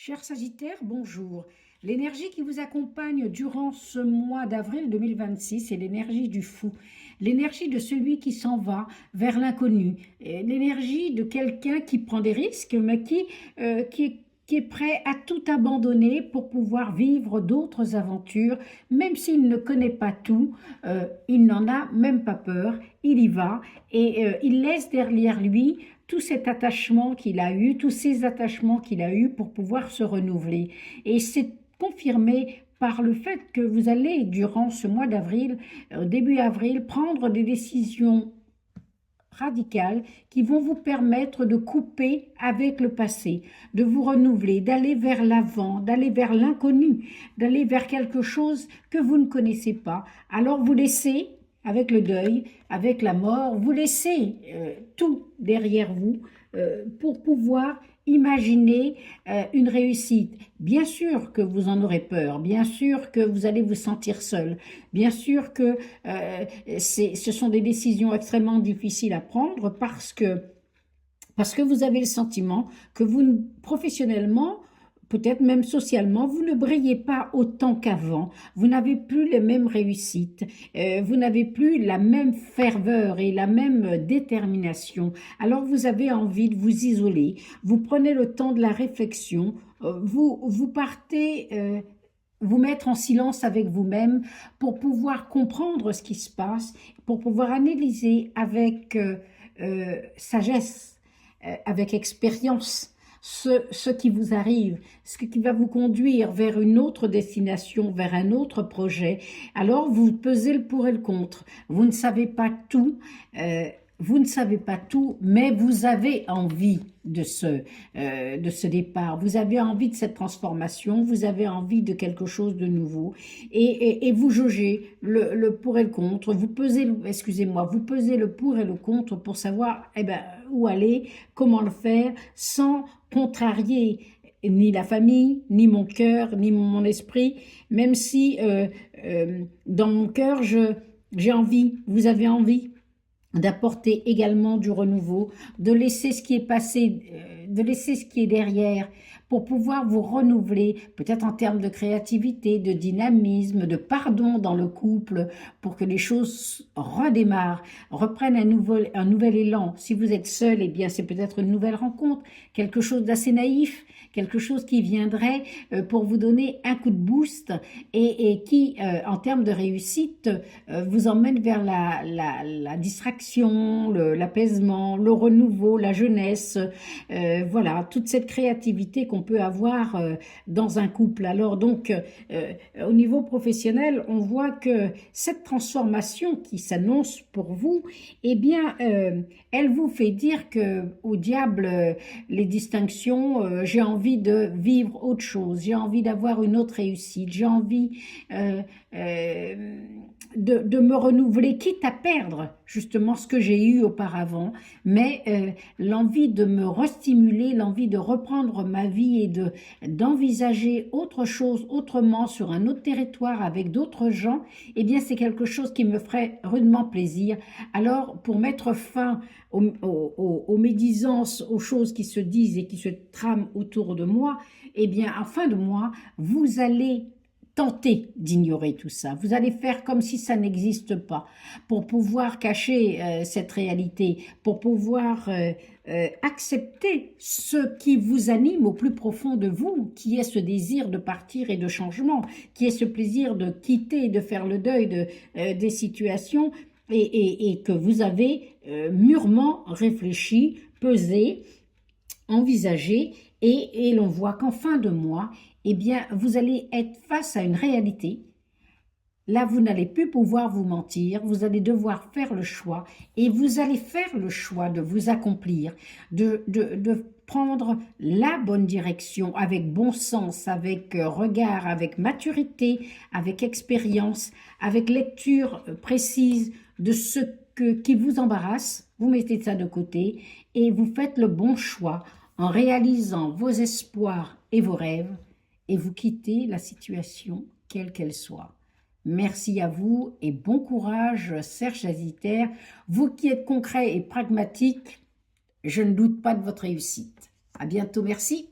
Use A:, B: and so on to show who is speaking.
A: Cher Sagittaire, bonjour. L'énergie qui vous accompagne durant ce mois d'avril 2026 est l'énergie du fou, l'énergie de celui qui s'en va vers l'inconnu, l'énergie de quelqu'un qui prend des risques, mais qui est prêt à tout abandonner pour pouvoir vivre d'autres aventures, même s'il ne connaît pas tout, il n'en a même pas peur, il y va et il laisse derrière lui tout cet attachement qu'il a eu, tous ces attachements qu'il a eu pour pouvoir se renouveler. Et c'est confirmé par le fait que vous allez, durant ce mois d'avril, début avril, prendre des décisions radicales qui vont vous permettre de couper avec le passé, de vous renouveler, d'aller vers l'avant, d'aller vers l'inconnu, d'aller vers quelque chose que vous ne connaissez pas. Alors vous laissez, avec le deuil, avec la mort, vous laissez tout derrière vous pour pouvoir imaginer une réussite. Bien sûr que vous en aurez peur, bien sûr que vous allez vous sentir seul, bien sûr que ce sont des décisions extrêmement difficiles à prendre parce que vous avez le sentiment que vous, professionnellement, peut-être même socialement, vous ne brillez pas autant qu'avant, vous n'avez plus les mêmes réussites, vous n'avez plus la même ferveur et la même détermination. Alors vous avez envie de vous isoler, vous prenez le temps de la réflexion, vous partez vous mettre en silence avec vous-même pour pouvoir comprendre ce qui se passe, pour pouvoir analyser avec sagesse, avec expérience, ce qui vous arrive, ce qui va vous conduire vers une autre destination, vers un autre projet. Alors, vous pesez le pour et le contre. Vous ne savez pas tout, mais vous avez envie de ce départ. Vous avez envie de cette transformation, vous avez envie de quelque chose de nouveau. Et vous jaugez le pour et le contre. Vous pesez, excusez-moi, vous pesez le pour et le contre pour savoir où aller, comment le faire, sans contrarier ni la famille, ni mon cœur, ni mon esprit, même si dans mon cœur, j'ai envie, vous avez envie d'apporter également du renouveau, de laisser ce qui est passé, de laisser ce qui est derrière, pour pouvoir vous renouveler, peut-être en termes de créativité, de dynamisme, de pardon dans le couple, pour que les choses redémarrent, reprennent un nouvel élan. Si vous êtes seul, eh bien c'est peut-être une nouvelle rencontre, quelque chose d'assez naïf, quelque chose qui viendrait pour vous donner un coup de boost et qui, en termes de réussite, vous emmène vers la distraction, l'apaisement, le renouveau, la jeunesse, voilà, toute cette créativité qu'on peut avoir dans un couple. Alors donc, au niveau professionnel, on voit que cette transformation qui s'annonce pour vous, eh bien, elle vous fait dire que, au diable, les distinctions, j'ai envie de vivre autre chose, j'ai envie d'avoir une autre réussite, j'ai envie de me renouveler, quitte à perdre justement ce que j'ai eu auparavant, mais l'envie de me restimuler, l'envie de reprendre ma vie et d'envisager autre chose autrement sur un autre territoire avec d'autres gens, eh bien c'est quelque chose qui me ferait rudement plaisir. Alors pour mettre fin aux médisances, aux choses qui se disent et qui se trament autour de moi, eh bien en fin de mois, vous allez tenter d'ignorer tout ça. Vous allez faire comme si ça n'existe pas pour pouvoir cacher cette réalité, pour pouvoir accepter ce qui vous anime au plus profond de vous, qui est ce désir de partir et de changement, qui est ce plaisir de quitter, de faire le deuil des situations et que vous avez mûrement réfléchi, pesé, envisagé et l'on voit qu'en fin de mois, eh bien, vous allez être face à une réalité. Là, vous n'allez plus pouvoir vous mentir, vous allez devoir faire le choix et vous allez faire le choix de vous accomplir, de prendre la bonne direction avec bon sens, avec regard, avec maturité, avec expérience, avec lecture précise de ce qui vous embarrasse. Vous mettez ça de côté et vous faites le bon choix en réalisant vos espoirs et vos rêves et vous quittez la situation quelle qu'elle soit. Merci à vous et bon courage, Serge Sagittaire. Vous qui êtes concret et pragmatique, je ne doute pas de votre réussite. À bientôt, merci.